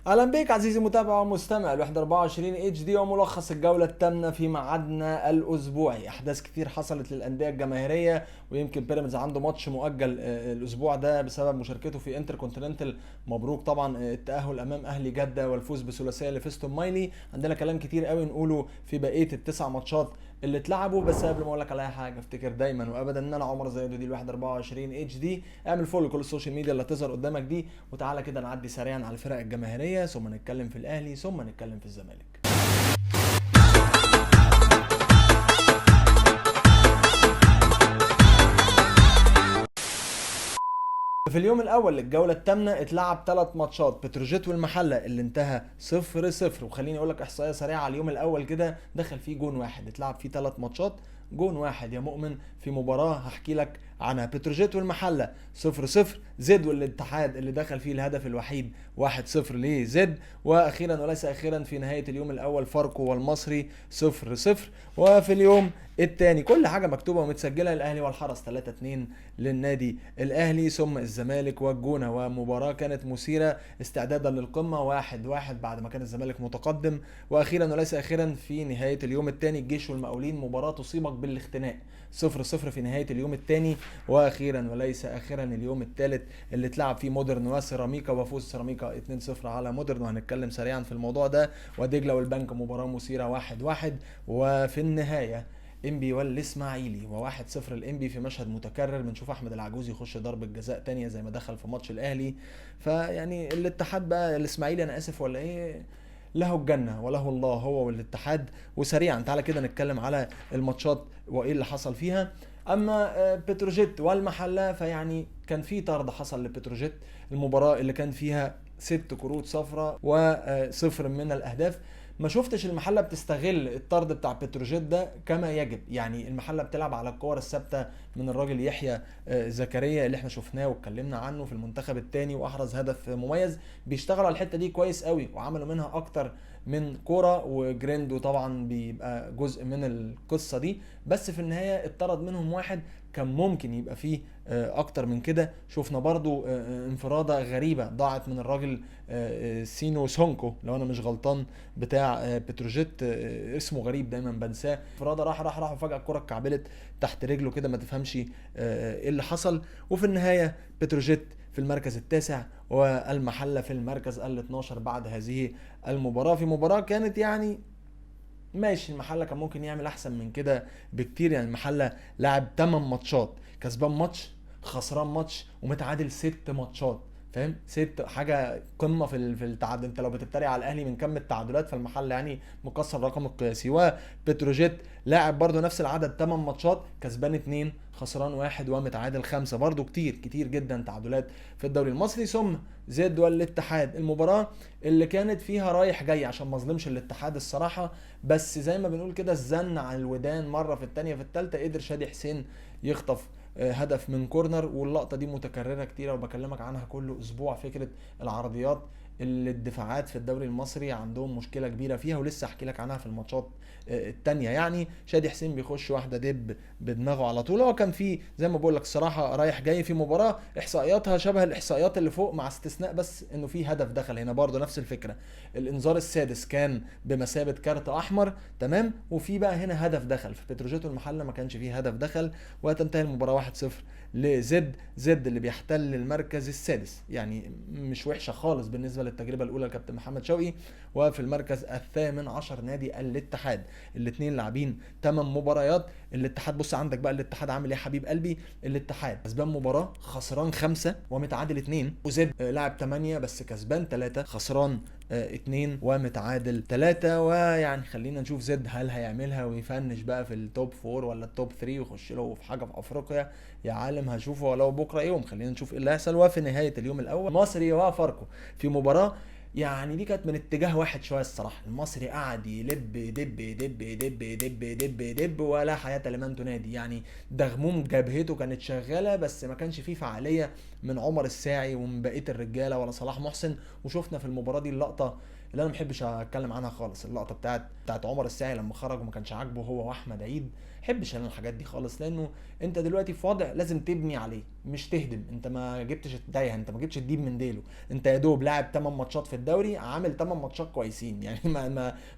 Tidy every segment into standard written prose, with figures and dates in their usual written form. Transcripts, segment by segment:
اهلا بيك عزيزي المتابع ومستمع الوحدة 24 اتش دي وملخص الجولة الثامنة في ميعادنا الاسبوعي. احداث كتير حصلت للاندية الجماهيرية، ويمكن بيراميدز عنده ماتش مؤجل الاسبوع ده بسبب مشاركته في انتر كونتيننتال. مبروك طبعا التأهل امام اهلي جدة والفوز بثلاثية لفيستون مايلي. عندنا كلام كتير قوي نقوله في بقية التسع ماتشات اللي اتلعبوا، بس قبل ما اقول لك على اي حاجه افتكر دايما وابدا ان انا عمر زايد ودي الوحده 24 اتش دي. اعمل فولو لكل السوشيال ميديا اللي هتظهر قدامك دي، وتعالى كده نعدي سريعا على الفرق الجماهيريه، ثم نتكلم في الاهلي، ثم نتكلم في الزمالك. في اليوم الاول للجوله الثامنه اتلعب ثلاث ماتشات، بتروجيت والمحله اللي انتهى 0-0. وخليني اقول لك احصائيه سريعه على اليوم الاول كده، دخل فيه جون واحد، اتلعب فيه ثلاث ماتشات جون واحد يا مؤمن في مباراه هحكي لك عنها. بتروجيت والمحله 0-0، زد والاتحاد اللي دخل فيه الهدف الوحيد 1-0 لزد، واخيرا وليس اخيرا في نهايه اليوم الاول فاركو والمصري 0-0. وفي اليوم الثاني كل حاجه مكتوبه ومتسجله، الاهلي والحرس 3-2 للنادي الاهلي، ثم الزمالك والجونه، ومباراه كانت مثيره استعدادا للقمه 1-1 بعد ما كان الزمالك متقدم. واخيرا وليس اخيرا في نهايه اليوم الثاني الجيش والمقاولين، مباراه تصيبك بالاختناق 0-0 في نهايه اليوم الثاني. واخيرا وليس اخيرا اليوم الثالث اللي اتلعب فيه مودرن وسيراميكا، وفوز سيراميكا 2-0 على مودرن، وهنتكلم سريعا في الموضوع ده. ودجله والبنك مباراه مثيره 1-1. وفي النهايه انبي والاسماعيلي و1-0 الانبي في مشهد متكرر، بنشوف احمد العجوز يخش ضربه جزاء تانية زي ما دخل في ماتش الاهلي. فيعني الاتحاد بقى الاسماعيلي انا اسف ولا ايه، له الجنه وله الله هو والاتحاد. وسريعا تعالى كده نتكلم على الماتشات وايه اللي حصل فيها. اما بتروجيت والمحله فيعني كان في طرد حصل لبتروجيت، المباراه اللي كان فيها 6 كروت صفراء وصفر من الاهداف. ما شفتش المحله بتستغل الطرد بتاع بتروجيت ده كما يجب، يعني المحله بتلعب على الكور الثابته من الراجل يحيى زكريا اللي احنا شفناه واتكلمنا عنه في المنتخب الثاني واحرز هدف مميز. بيشتغلوا على الحته دي كويس قوي وعملوا منها اكتر من كوره، وجريندو طبعا بيبقى جزء من القصه دي، بس في النهايه اتطرد منهم واحد، كان ممكن يبقى فيه اكتر من كده. شفنا برضو انفرادة غريبة ضاعت من الراجل سينو سونكو لو انا مش غلطان بتاع بتروجيت، اسمه غريب دايما بنساه. انفرادة راح وفجأة الكرة اتكعبلت تحت رجله كده، ما تفهمش ايه اللي حصل. وفي النهاية بتروجيت في المركز التاسع والمحلة في المركز ال12 بعد هذه المباراة، في مباراة كانت يعني ماشي، المحله كان ممكن يعمل احسن من كده بكتير. يعني المحله لعب 8 ماتشات، كسبان ماتش، خسران ماتش، ومتعادل 6 ماتشات. فاهم؟ حاجه قمه في التعادل. انت لو بتتريق على الاهلي من كم التعادلات فالمحله يعني مكسر الرقم القياسي. وبتروجيت لاعب برضو نفس العدد 8 ماتشات، كسبان 2 خسران 1 ومتعادل 5، برضو كتير كتير جدا تعادلات في الدوري المصري. ثم زد والاتحاد، المباراه اللي كانت فيها رايح جاي عشان ما اظلمش الاتحاد الصراحه، بس زي ما بنقول كده الزن على الودان، مره في الثانيه في الثالثه قدر شادي حسين يخطف هدف من كورنر، واللقطه دي متكرره كتيره وبكلمك عنها كل اسبوع. فكره العرضيات اللي الدفاعات في الدوري المصري عندهم مشكله كبيره فيها، ولسه احكي لك عنها في الماتشات التانية. يعني شادي حسين بيخش واحده دب بدماغه على طول. هو كان في زي ما بقول لك الصراحه رايح جاي في مباراه احصائياتها شبه الاحصائيات اللي فوق، مع استثناء بس انه في هدف دخل هنا برضه نفس الفكره. الانذار السادس كان بمثابه كارت احمر، تمام، وفي بقى هنا هدف دخل. في بتروجيت المحله ما كانش فيه هدف دخل، وهتنتهي المباراه 1-0 لزد. زد اللي بيحتل المركز السادس، يعني مش وحشه خالص بالنسبه للتجربه الاولى لكابتن محمد شوقي. وفي المركز الثامن عشر نادي الاتحاد، الاثنين لاعبين 8 مباريات. الاتحاد بص عندك بقى الاتحاد عامل ايه يا حبيب قلبي، الاتحاد كسبان مباراه، خسران 5 ومتعادل 2. وزد لاعب 8 بس كسبان 3 خسران 2 ومتعادل 3. ويعني خلينا نشوف زد هل هيعملها ويفنش بقى في التوب 4 ولا التوب 3 ويخش له في حاجه في افريقيا، يا عالم هشوفه ولو بكره يوم. خلينا نشوف ايه اللي هيحصل. وفي نهايه اليوم الاول مصري وفاركو في مباراه يعني دي كانت من اتجاه واحد شويه الصراحه. المصري قعد يلب دب دب دب دب دب دب ولا حياه لمن تنادي، يعني دغموم جبهته كانت شغاله بس ما كانش فيه فعاليه من عمر الساعي ومن بقيه الرجاله ولا صلاح محسن. وشفنا في المباراه دي اللقطه اللي انا ما بحبش اتكلم عنها خالص، اللقطه بتاعت عمر الساعي لما خرج وما كانش عاجبه هو واحمد عيد. ما بحبش انا الحاجات دي خالص، لانه انت دلوقتي في وضع لازم تبني عليه. مش تهدم، انت ما جبتش تضايق، انت ما جبتش تجيب من ديله، انت يا دوب لاعب 8 ماتشات في الدوري، عامل 8 ماتشات كويسين يعني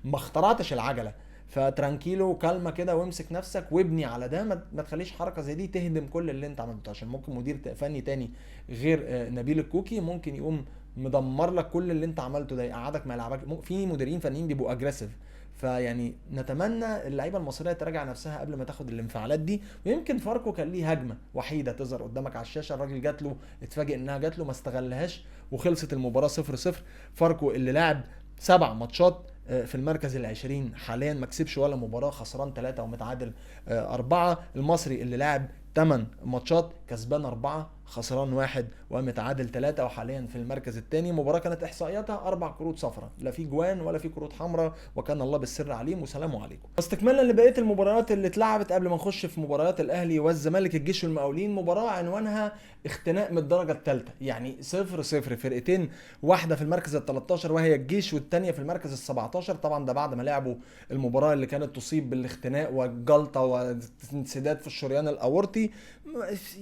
ما اخترعتش العجله. فترانكيلو كلمه كده وامسك نفسك وابني على ده، ما تخليش حركه زي دي تهدم كل اللي انت عملته، عشان ممكن مدير فني تاني غير نبيل الكوكي ممكن يقوم مدمر لك كل اللي انت عملته ده، يقعدك ما يلعبك. في مديرين فنيين بيبقوا اجريسيف، فيعني نتمنى اللعيبه المصريه تراجع نفسها قبل ما تاخد الانفعالات دي. ويمكن فاركو كان ليه هجمه وحيده تظهر قدامك على الشاشه، الراجل جات له، اتفاجئ انها جات له، ما استغلهاش وخلصت المباراه 0-0. فاركو اللي لعب 7 ماتشات في المركز العشرين حاليا، ما كسبش ولا مباراه، خسران 3 ومتعادل 4. المصري اللي لعب 8 ماتشات كسبان 4 خسران 1 ومتعادل 3 وحاليا في المركز الثاني. مباراه كانت احصائياتها 4 كروت صفراء، لا في جوان ولا في كروت حمراء، وكان الله بالسر عليهم وسلام عليكم. استكمالا لبقيه المباريات اللي اتلعبت قبل ما نخش في مباريات الاهلي والزمالك، الجيش والمقاولين، مباراه عنوانها اختناق من الدرجه الثالثه، يعني 0-0 فرقتين، واحده في المركز ال 13 وهي الجيش، والثانيه في المركز ال 17. طبعا ده بعد ما لعبوا المباراه اللي كانت تصيب بالاختناق والجلطه وانسداد في الشريان الاورطي،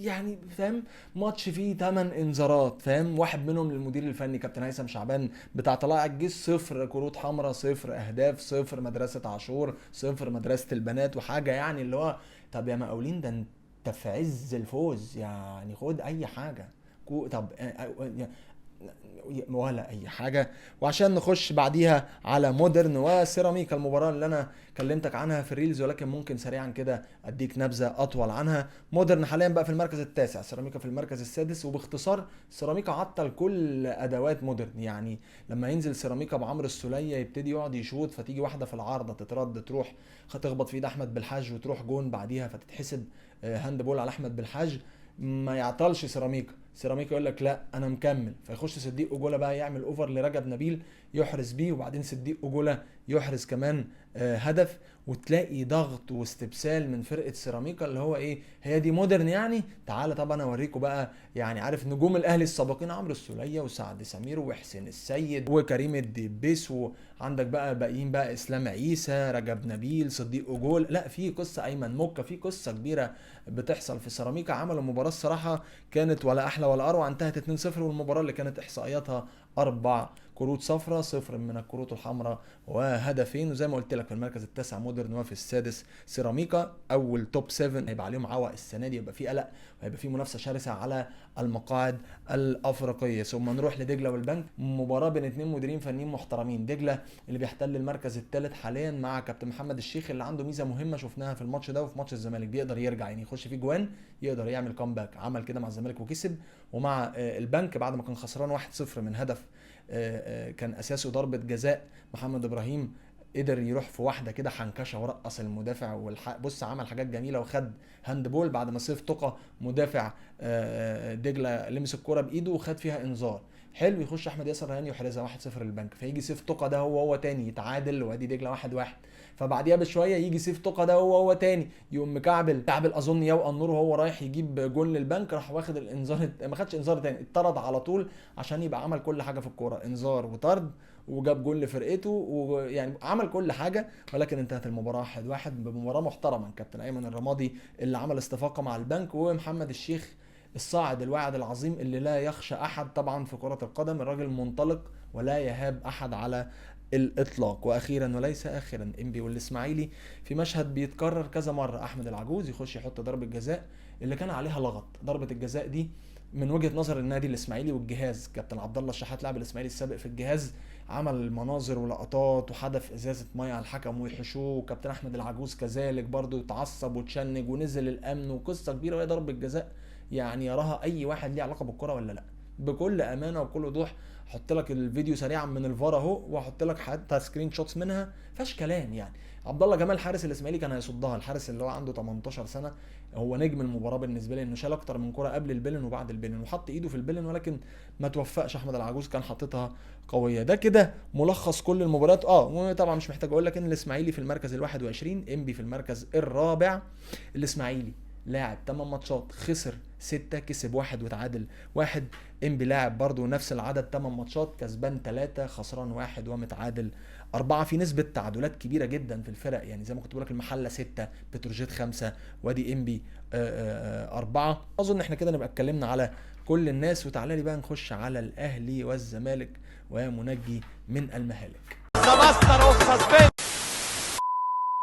يعني فاهم، ماتش فيه 8 انذارات، فاهم، واحد منهم للمدير الفني كابتن هيثم شعبان بتاع طلائع الجيش، 0 كروت حمراء، 0 اهداف، 0 مدرسه عاشور، 0 مدرسه البنات، وحاجه يعني اللي هو طب يا مقاولين ده انت في عز الفوز يعني، خد اي حاجه. طب ولا اي حاجه. وعشان نخش بعديها على مودرن وسيراميكا، المباراه اللي انا كلمتك عنها في الريلز، ولكن ممكن سريعا كده اديك نبذه اطول عنها. مودرن حاليا بقى في المركز التاسع، سيراميكا في المركز السادس. وباختصار سيراميكا عطل كل ادوات مودرن، يعني لما ينزل سيراميكا بعمرو السوليه يبتدي يقعد يشوط، فتيجي واحده في العارضه تترد تروح تخبط في ايد احمد بالحاج وتروح جون بعديها، فتتحسب هاند بول على احمد بالحاج، ما يعطلش سيراميكا يقول لك لا انا مكمل، فيخش صديق اجولا بقى يعمل اوفر لرجب نبيل يحرز بيه، وبعدين صديق اجولا يحرز كمان هدف، وتلاقي ضغط واستبسال من فرقه سيراميكا اللي هو ايه، هي دي مودرن يعني، تعالى طب انا اوريكم بقى. يعني عارف نجوم الاهلي السابقين عمرو السوليه وسعد سمير وحسين السيد وكريم الدبيس، وعندك بقى باقيين بقى اسلام عيسى، رجب نبيل، صديق اجول، لا في قصه، ايمن موكا، في قصه كبيره بتحصل في سيراميكا. عملوا مباراه الصراحه كانت ولا احلى ولا اروع، انتهت 2-0. والمباراه اللي كانت احصائياتها 4 كروت صفراء، 0 من الكروت الحمراء وهدفين. وزي ما قلت لك في المركز التاسع مودرن، وفي السادس سيراميكا. اول توب 7 هيبقى عليهم عوق السنه دي، يبقى في قلق وهيبقى في منافسه شرسه على المقاعد الافريقيه. ثم نروح لدجله والبنك، مباراه بين 2 مديرين فنيين محترمين. دجله اللي بيحتل المركز الثالث حاليا مع كابتن محمد الشيخ، اللي عنده ميزه مهمه شفناها في الماتش ده وفي ماتش الزمالك، بيقدر يرجع يعني يخش فيه جوان، يقدر يعمل كومباك، عمل كده مع الزمالك وكسب. ومع البنك بعد ما كان خسران 1-0 من هدف كان اساسه ضربه جزاء، محمد ابراهيم قدر يروح في واحده كده حنكشه ورقص المدافع بص عمل حاجات جميله، وخد هاند بول بعد ما سيف تقى مدافع دجله لمس الكوره بايده وخد فيها انذار. حلو، يخش احمد ياسر ريان يحرزها 1-0 للبنك، فيجي سيف تقى ده هو تاني يتعادل، وادي دجله 1-1. فبعديها بشويه يجي سيف تقى ده هو تاني يقوم كعبل اظن يوقع النور وهو رايح يجيب جول للبنك، راح واخد الانذار، ما خدش انذار تاني، اتطرد على طول عشان يبقى عمل كل حاجه في الكوره، انذار وطرد وجاب جول لفرقته، ويعني عمل كل حاجه. ولكن انتهت المباراه 1-1 بمباراه محترمه. كابتن ايمن الرمادي اللي عمل استفاقه مع البنك، ومحمد الشيخ الصاعد الواعد العظيم اللي لا يخشى احد طبعا في كره القدم، الراجل منطلق ولا يهاب احد على الاطلاق. واخيرا وليس اخرا، انبي والاسماعيلي في مشهد بيتكرر كذا مره، احمد العجوز يخش يحط ضربه جزاء اللي كان عليها لغط. ضربه الجزاء دي من وجهه نظر النادي الاسماعيلي والجهاز، كابتن عبد الله الشحات لاعب الاسماعيلي السابق في الجهاز، عمل مناظر ولقطات وحدف ازازه ميه على الحكم ويحشوه، وكابتن احمد العجوز كذلك برضه اتعصب وتشنج ونزل الامن وقصه كبيره. وهي ضربه جزاء يعني يراها اي واحد ليه علاقه بالكره ولا لا، بكل امانه وبكل وضوح. احط لك الفيديو سريعا من الفار اهو، واحط لك حتى سكرين شوتس منها، فيهاش كلام يعني. عبد الله جمال حارس الاسماعيلي كان هيصدها، الحارس اللي هو عنده 18 سنه، هو نجم المباراه بالنسبه لي، انه شال اكتر من كره قبل البلن وبعد البلن، وحط ايده في البلن، ولكن ما توفقش. احمد العجوز كان حاططها قويه. ده كده ملخص كل المباريات. وطبعا مش محتاج اقول لك ان الاسماعيلي في المركز ال21، انبي في المركز الرابع. الاسماعيلي لاعب 8 ماتشات خسر 6 كسب 1 وتعادل 1. انبي لاعب برضو نفس العدد 8 ماتشات كسبان 3 خسران 1 ومتعادل 4. في نسبة تعادلات كبيرة جدا في الفرق، يعني زي ما كنت بقولك المحلة 6 بتروجيت 5 وادي انبي 4. اظن احنا كده نبقى اتكلمنا على كل الناس، وتعالى لي بقى نخش على الاهلي والزمالك ومنجي من المهالك.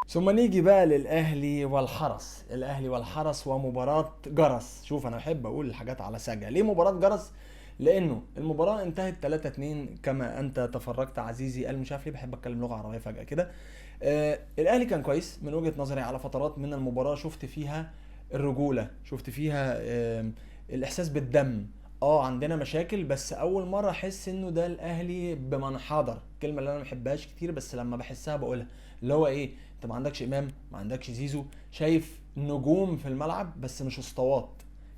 ثم نيجي بقى للاهلي والحرس. الاهلي والحرس ومباراة جرس. شوف انا بحب اقول الحاجات على سجع. ليه مباراة جرس؟ لانه المباراة انتهت 3-2 كما انت تفرجت عزيزي المشاهد. ليه بحب اتكلم لغة عربية فجأة كده؟ الاهلي كان كويس من وجهة نظري على فترات من المباراة، شفت فيها الرجولة، شفت فيها الاحساس بالدم. عندنا مشاكل، بس اول مرة احس انه ده الاهلي بمنحدر. الكلمة اللي انا ما بحبهاش كتير بس لما بحسها بقولها، اللي هو ايه؟ انت ما عندكش امام، ما عندكش زيزو، شايف نجوم في الملعب بس مش اسطوات،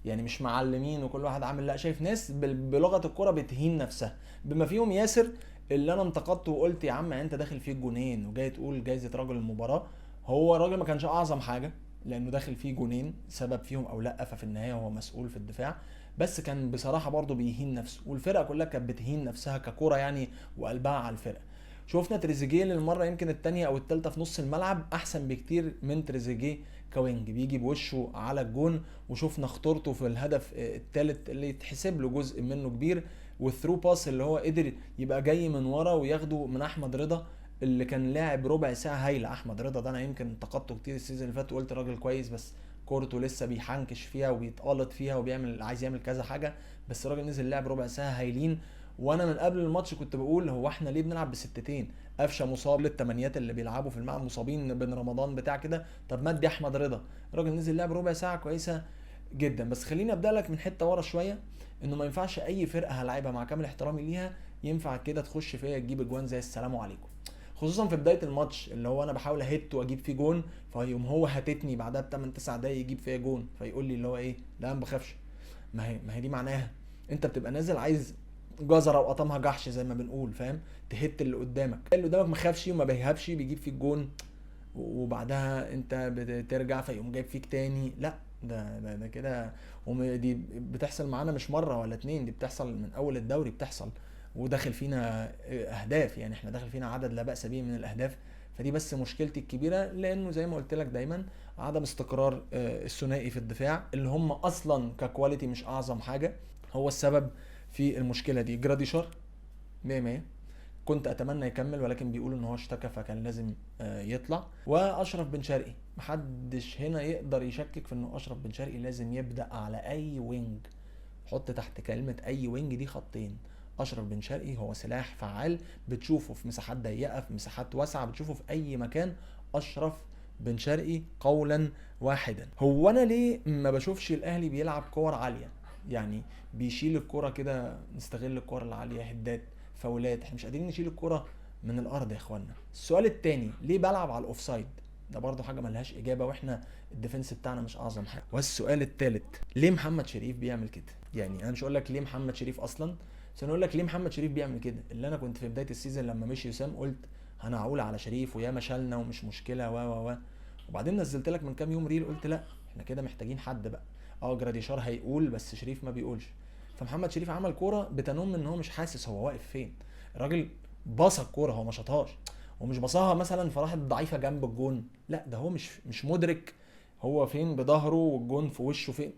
يعني مش معلمين وكل واحد عامل، لا، شايف ناس بلغه الكره بتهين نفسها، بما فيهم ياسر اللي انا انتقدته وقلت يا عم انت داخل فيه جونين وجاي تقول جايزه رجل المباراه. هو الراجل ما كانش اعظم حاجه لانه داخل فيه جونين سبب فيهم او لا، ففي النهايه هو مسؤول في الدفاع، بس كان بصراحه برضه بيهين نفسه، والفرقه كلها كانت بتهين نفسها ككوره يعني وقلبها على الفرقه. شوفنا تريزيجيه للمره يمكن الثانيه او الثالثه في نص الملعب احسن بكتير من تريزيجيه كوينج بيجي بوشه على الجون، وشوفنا خطورته في الهدف الثالث اللي يتحسب له جزء منه كبير، والثرو باس اللي هو قدر يبقى جاي من ورا وياخده من احمد رضا اللي كان لاعب ربع ساعه هايله. احمد رضا ده انا يمكن انتقدته كتير السيزون اللي فات وقلت راجل كويس بس كورته لسه بيحنكش فيها وبيتقلط فيها وبيعمل عايز يعمل كذا حاجه، بس الراجل نزل لعب ربع ساعه هايلين. وانا من قبل الماتش كنت بقول هو احنا ليه بنلعب بستتين؟ قفشه مصاب، للتمانيات اللي بيلعبوا في الملعب مصابين، بن رمضان بتاع كده، طب ما ادي احمد رضا. الراجل نزل لعب ربع ساعه كويسه جدا. بس خليني ابدا لك من حته ورا شويه، انه ما ينفعش اي فرقه هلاعبها مع كامل احترامي ليها ينفع كده تخش فيا تجيب اجوان زي السلام عليكم، خصوصا في بدايه الماتش اللي هو انا بحاول اهت واجيب فيه جون، فيقوم هو هاتتني بعدها ب 8 9 دقايق يجيب فيا جون، فيقول لي اللي هو ايه؟ لا ما بخافش. ما هي دي معناها انت بتبقى نازل عايز جزره وقطمها جحش زي ما بنقول، فاهم؟ تهت اللي قدامك، اللي قدامك ما خافش وما بيهابش بيجيب فيك جون وبعدها انت بترجع فيقوم جايب فيك تاني. لا، ده كده. دي بتحصل معانا مش مره ولا اتنين، دي بتحصل من اول الدوري بتحصل، وداخل فينا اهداف، يعني احنا داخل فينا عدد لا باس به من الاهداف. فدي بس مشكلتي الكبيره، لانه زي ما قلت لك دايما عدم استقرار الثنائي في الدفاع اللي هم اصلا ككواليتي مش اعظم حاجه هو السبب في المشكله دي. جراديشار 100 كنت اتمنى يكمل، ولكن بيقولوا ان هو اشتكى فكان لازم يطلع. واشرف بن شرقي محدش هنا يقدر يشكك في انه اشرف بن شرقي لازم يبدا على اي وينج. حط تحت كلمه اي وينج دي خطين. اشرف بن شرقي هو سلاح فعال، بتشوفه في مساحات ضيقه، في مساحات واسعه، بتشوفه في اي مكان. اشرف بن شرقي قولا واحدا. هو انا ليه ما بشوفش الاهلي بيلعب كور عاليه؟ يعني بيشيل الكرة كده، نستغل الكرة العالية، هدات، فاولات، احنا مش قادرين نشيل الكرة من الارض يا اخوانا. السؤال التاني، ليه بلعب على الاوفسايد؟ ده برضو حاجة ملهاش اجابة، واحنا الديفنس بتاعنا مش اعظم حاجة. والسؤال التالت، ليه محمد شريف بيعمل كده؟ يعني انا مش هقول لك ليه محمد شريف اصلا، بس انا اقول لك ليه محمد شريف بيعمل كده. اللي انا كنت في بداية السيزون لما مشي وسام قلت انا هقول على شريف ويا مشالنا ومش مشكلة و وبعدين نزلت لك من كام يوم ريل قلت لا، احنا كده محتاجين حد بقى. جراديشار هيقول بس شريف ما بيقولش. فمحمد شريف عمل كوره بتنم ان هو مش حاسس هو واقف فين. الراجل باص الكوره، هو ما شاطهاش ومش باصاها مثلا فراحت ضعيفه جنب الجون، لا ده هو مش مدرك هو فين بظهره والجون في وشه فين،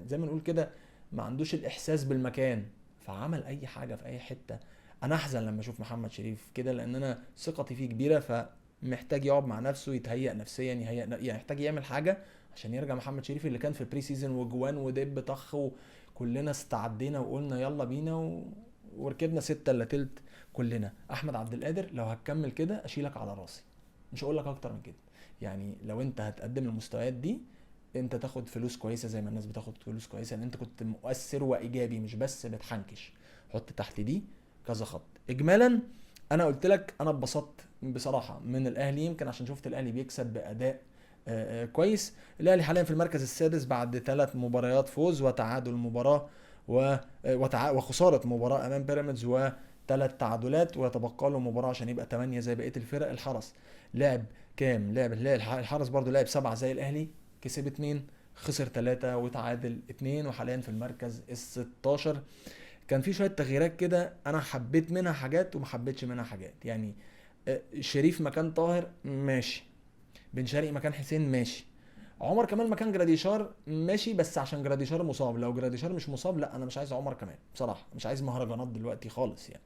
زي ما نقول كده ما عندوش الاحساس بالمكان، فعمل اي حاجه في اي حته. انا احزن لما اشوف محمد شريف كده لان انا ثقتي فيه كبيره، فمحتاج يقعد مع نفسه يتهيأ نفسيا، يعني محتاج يعمل حاجه عشان يرجع محمد شريف اللي كان في البري سيزون وجوان ودب طخ وكلنا استعدينا وقلنا يلا بينا وركبنا 6 الا تلت كلنا. احمد عبد القادر لو هتكمل كده اشيلك على راسي، مش هقول لك اكتر من كده. يعني لو انت هتقدم المستويات دي انت تاخد فلوس كويسه زي ما الناس بتاخد فلوس كويسه، لان انت كنت مؤثر وايجابي مش بس بتحنكش. حط تحت دي كذا خط. اجمالا انا قلت لك انا اتبسطت بصراحه من الاهلي، يمكن عشان شفت الاهلي بيكسب باداء كويس. الاهلي حاليا في المركز السادس بعد 3 مباريات فوز وتعادل مباراه وخساره مباراه امام بيراميدز و3 تعادلات، ويتبقى له مباراه عشان يبقى 8 زي بقيه الفرق. الحرس لعب كام؟ لعب الحرس برضو لعب 7 زي الاهلي، كسب 2 خسر 3 وتعادل 2 وحاليا في المركز ال16. كان في شويه تغييرات كده انا حبيت منها حاجات وما حبيتش منها حاجات. يعني شريف مكان طاهر ماشي، بن شرقي مكان حسين ماشي، عمر كمال مكان جراديشار ماشي، بس عشان جراديشار مصاب. لو جراديشار مش مصاب لا انا مش عايز عمر كمال بصراحه، مش عايز مهرجانات دلوقتي خالص يعني.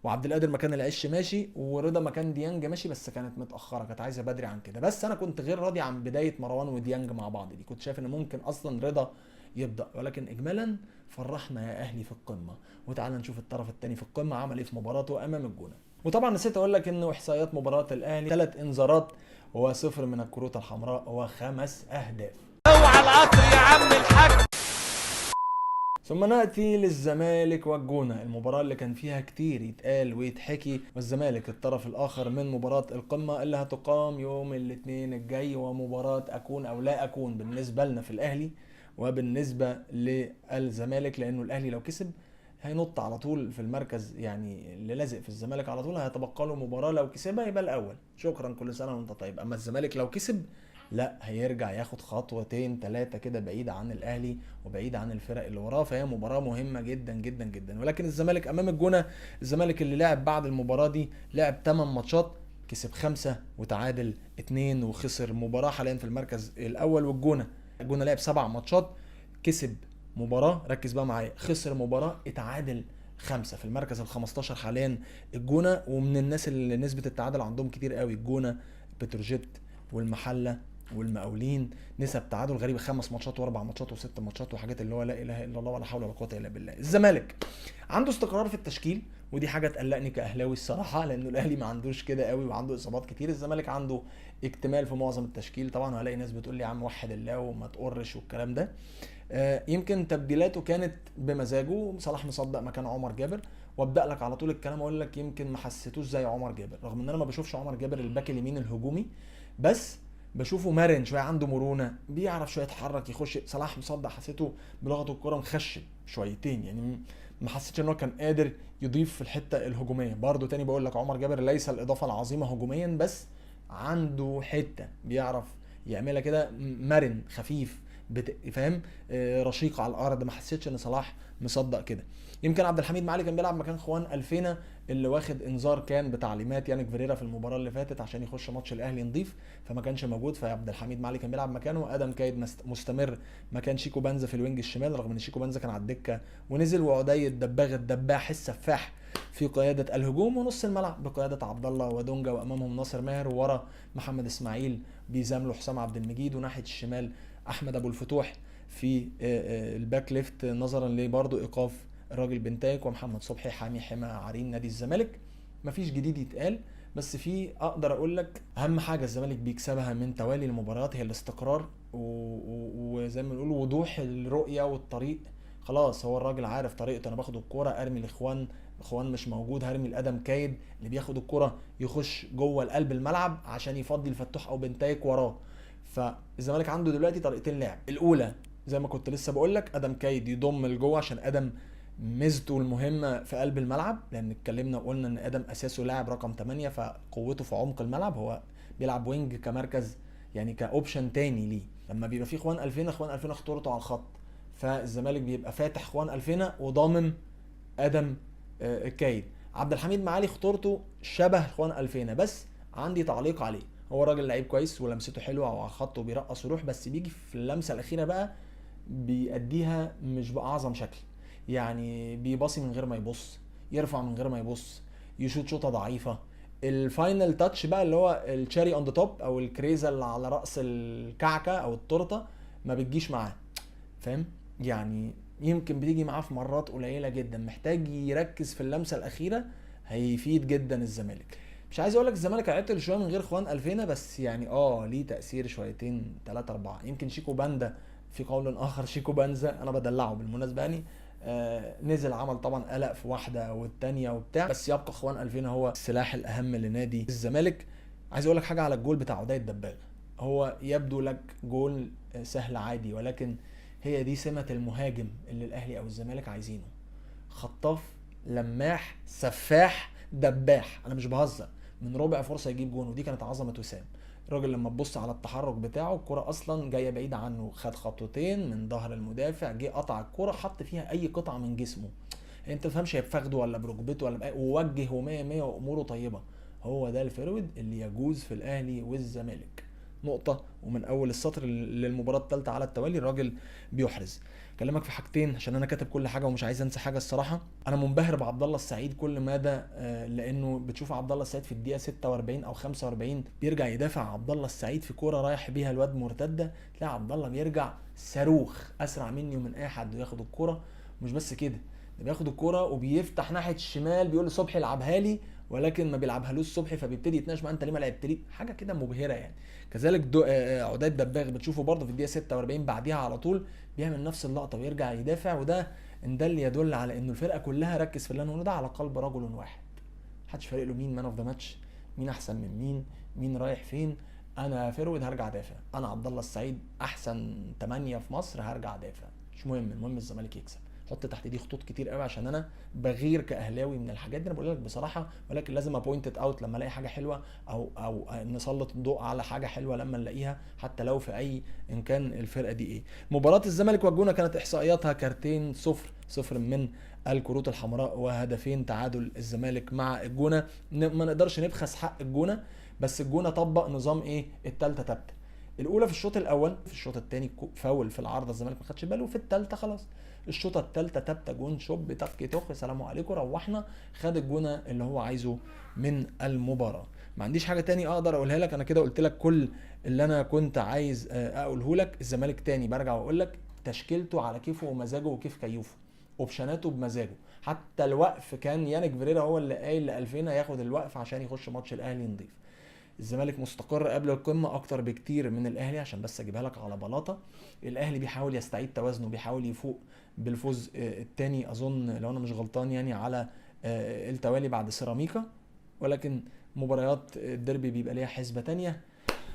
وعبد القادر مكان العش ماشي، ورضا مكان ديانج ماشي، بس كانت متاخره، كانت عايزه بدري عن كده. بس انا كنت غير راضي عن بدايه مروان وديانج مع بعض دي، كنت شايف ان ممكن اصلا رضا يبدا. ولكن اجمالا فرحنا يا اهلي في القمه. وتعالى نشوف الطرف الثاني في القمه عمل ايه في مباراته امام الجونه. وطبعا نسيت اقول لك ان احصائيات مباراه الاهلي 3 انذارات و0 من الكروت الحمراء و5 اهداف. اوعى القطر يا عم الحاج. ثم نأتي للزمالك والجونة، المباراة اللي كان فيها كتير يتقال ويتحكي، والزمالك الطرف الآخر من مباراة القمة اللي هتقام يوم الاثنين الجاي، ومباراة أكون أو لا أكون بالنسبة لنا في الأهلي وبالنسبة للزمالك، لأنه الأهلي لو كسب هينط على طول في المركز، يعني اللي لازق في الزمالك على طول هيتبقى له مباراة، لو كسبها يبقى الأول، شكرا كل سنة وأنت طيب. أما الزمالك لو كسب لا هيرجع ياخد خطوتين 3 كده بعيد عن الاهلي وبعيد عن الفرق اللي وراه، فهي مباراه مهمه جدا جدا جدا. ولكن الزمالك امام الجونه، الزمالك اللي لعب بعد المباراه دي لعب 8 ماتشات، كسب 5 وتعادل 2 وخسر مباراه، حاليا في المركز الاول. والجونه الجونه لعب 7 ماتشات، كسب مباراه، ركز بقى معايا، خسر مباراه، اتعادل 5، في المركز ال15 حاليا الجونه. ومن الناس اللي نسبه التعادل عندهم كتير قوي الجونه، بتروجيت والمحله والمقاولين نسب تعادل غريبه، 5 ماتشات و4 ماتشات و6 ماتشات وحاجات اللي هو لا اله الا الله ولا حول ولا قوه الا بالله. الزمالك عنده استقرار في التشكيل، ودي حاجه تقلقني كاهلاوي الصراحه، لانه الاهلي ما عندوش كده قوي وعنده اصابات كتير. الزمالك عنده اكتمال في معظم التشكيل طبعا، وهلاقي ناس بتقول لي يا عم وحد الله وما تقرش والكلام ده. يمكن تبديلاته كانت بمزاجه، صلاح مصدق مكان عمر جابر، وابدا لك على طول الكلام اقول لك يمكن ما حسيتوش زي عمر جابر، رغم ان انا ما بشوفش عمر جابر الباك اليمين الهجومي، بس بشوفه مرن شويه، عنده مرونه، بيعرف شويه يتحرك يخش. صلاح مصدق حسيته بلغه الكره مخشب شويتين، يعني ما حسيتش ان هو كان قادر يضيف في الحته الهجوميه. برده تاني بقول لك عمر جابر ليس الاضافه العظيمه هجوميا، بس عنده حته بيعرف يعملها كده، مرن خفيف فاهم، رشيق على الارض. ما حسيتش ان صلاح مصدق كده. يمكن عبد الحميد معالي كان بيلعب مكان خوان الفينا اللي واخد انذار كان بتعليمات يانك فيريرا في المباراه اللي فاتت عشان يخش ماتش الاهلي نضيف، فما كانش موجود، فعبد الحميد معالي كان بيلعب مكانه. ادم كايد مستمر مكان شيكو بنزا في الوينج الشمال، رغم ان شيكو بنزا كان على الدكه ونزل. وعدي الدباغ الدباح السفاح في قياده الهجوم، ونص الملعب بقياده عبد الله ودونجا، وامامهم ناصر ماهر، وورا محمد اسماعيل بيزامله حسام عبد المجيد، وناحيه الشمال احمد ابو الفتوح في الباك ليفت، نظرا لبرضه ايقاف الراجل بنتايك، ومحمد صبحي حامي حمى عرين نادي الزمالك. مفيش جديد يتقال، بس في اقدر اقول لك اهم حاجه الزمالك بيكسبها من توالي المباريات هي الاستقرار، وزي ما بنقول وضوح الرؤيه والطريق. خلاص هو الراجل عارف طريقته، انا باخد الكوره ارمي الاخوان، اخوان مش موجود هرمي الادم كايد اللي بياخد الكوره يخش جوه القلب الملعب عشان يفضي الفتوح او بنتايك وراه. فالزمالك عنده دلوقتي طريقتين لعب، الاولى زي ما كنت لسه بقول لك ادم كايد يضم لجوه، عشان ادم ميزته المهمه في قلب الملعب، لان اتكلمنا وقلنا ان ادم اساسه لاعب رقم 8، فقوته في عمق الملعب، هو بيلعب وينج كمركز يعني كاوبشن تاني ليه. لما بيبقى في خوان 2000، خوان 2000 خطورته على الخط، فالزمالك بيبقى فاتح خوان 2000 وضامم ادم كايد. عبد الحميد معالي خطورته شبه خوان 2000، بس عندي تعليق عليه، هو راجل لعيب كويس ولمسته حلوه وعلى الخط وبيرقص ويروح، بس بيجي في اللمسه الاخيره بقى بيأديها مش باعظم شكل، يعني بيباصي من غير ما يبص، يرفع من غير ما يبص، يشوط شوطه ضعيفه. الفاينل تاتش بقى اللي هو التشيري اون ذا توب او الكريزه اللي على راس الكعكه او التورته ما بتجيش معاه، فاهم؟ يعني يمكن بتيجي معاه في مرات قليله جدا، محتاج يركز في اللمسه الاخيره، هيفيد جدا الزمالك. مش عايز اقول لك الزمالك عطل شويه من غير خوان 2000، بس يعني ليه تاثير شويتين 3 4. يمكن شيكو باندا في قول اخر شيكو بانزا، انا بدلعه بالمناسبه يعني، نزل عمل طبعا قلق في واحده والتانيه وبتاع، بس يبقى خوان 2000 هو السلاح الاهم لنادي الزمالك. عايز اقول لك حاجه على الجول بتاع عدي الدباغ، هو يبدو لك جول سهل عادي، ولكن هي دي سمه المهاجم اللي الاهلي او الزمالك عايزينه، خطاف لماح سفاح دباح، انا مش بهزر، من ربع فرصه يجيب جون، ودي كانت عظمه وسام. الراجل لما تبص على التحرك بتاعه الكرة اصلا جايه بعيده عنه، خد خطوتين من ظهر المدافع، جه قطع الكرة حط فيها اي قطعه من جسمه، انت ما تفهمش هي بفخده ولا بركبته ولا ووجه ومية مية واموره طيبه. هو ده الفيرود اللي يجوز في الاهلي والزمالك. نقطه. ومن اول السطر للمباراه الثالثه على التوالي الراجل بيحرز. اكلمك في حاجتين عشان انا كاتب كل حاجه ومش عايز انسى حاجه الصراحه. انا منبهر بعبد الله السعيد كل مدى، لانه بتشوف عبد الله السعيد في الدقيقه 46 او 45 بيرجع يدافع. عبد الله السعيد في كوره رايح بيها الواد مرتده، تلاقي عبد الله بيرجع صاروخ اسرع مني ومن اي حد وياخد الكوره. مش بس كده، ده بياخد الكوره وبيفتح ناحيه الشمال، بيقول لصبحي العبها لي، ولكن ما بيلعبهالوش صبحي، فبيبتدي يتناقش معاه انت ليه ما لعبتلي، حاجه كده مبهره يعني. كذلك عداد دباغ بتشوفه برضه في الدقيقه 46 بعديها على طول بيعمل نفس اللقطه ويرجع يدافع، وده ان ده اللي يدل على انه الفرقه كلها ركز في اللي انا ده على قلب رجل واحد. محدش فارق له مين مان اوف ذا ماتش، مين احسن من مين رايح فين. انا فيرود هرجع دافع، انا عبد الله السعيد احسن 8 في مصر هرجع دافع، مش مهم، المهم الزمالك يكسب. حط تحت دي خطوط كتير قوي عشان انا بغير كاهلاوي من الحاجات دي، انا بقول لك بصراحه، ولكن لازم ابوينت اوت لما الاقي حاجه حلوه، او نسلط الضوء على حاجه حلوه لما نلاقيها، حتى لو في اي ان كان الفرقه دي ايه. مباراه الزمالك والجونه كانت احصائياتها كارتين 0-0 من الكروت الحمراء وهدفين تعادل الزمالك مع الجونه. ما نقدرش نبخس حق الجونه، بس الجونه طبق نظام ايه التالتة تابتة. الاولى في الشوط الاول، في الشوط الثاني فاول في العارضه الزمالك ما خدش باله، وفي الثالثه خلاص الشوطه الثالثه تابته جون شوب تك تخ سلام عليكم روحنا، خد الجونه اللي هو عايزه من المباراه. ما عنديش حاجه تاني اقدر اقولها لك، انا كده قلت لك كل اللي انا كنت عايز اقوله لك. الزمالك تاني برجع واقول لك تشكيلته على كيفه ومزاجه وكيف كيوفه، اوبشناته بمزاجه، حتى الوقف كان يانيك فيريرا هو اللي قايل ل2000 هياخد الوقف عشان يخش ماتش الاهلي نضيف. الزمالك مستقر قبل القمه اكتر بكتير من الاهلي، عشان بس اجيبها لك على بلاطه. الاهلي بيحاول يستعيد توازنه، بيحاول يفوق بالفوز الثاني اظن لو انا مش غلطان يعني على التوالي بعد سيراميكا، ولكن مباريات الديربي بيبقى ليها حسبه تانية.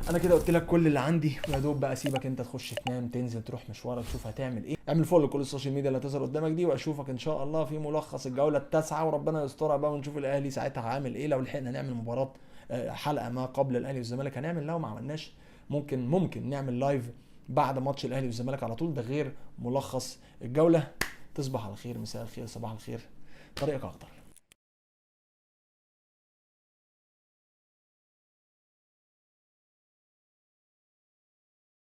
انا كده قلت لك كل اللي عندي، ويا دوب بقى اسيبك انت تخش تنام، تنزل تروح مشوارك، تشوف هتعمل ايه. اعمل فولو لكل السوشيال ميديا اللي هتظهر قدامك دي، واشوفك ان شاء الله في ملخص الجوله التاسعه، وربنا يسترها بقى ونشوف الاهلي ساعتها عامل ايه. لو لحقنا نعمل مباراه حلقه ما قبل الاهلي والزمالك هنعمل، لو ما عملناش ممكن نعمل لايف بعد ماتش الاهلي والزمالك على طول، ده غير ملخص الجوله. تصبح على خير، مساء الخير، صباح الخير، طريقك اخضر.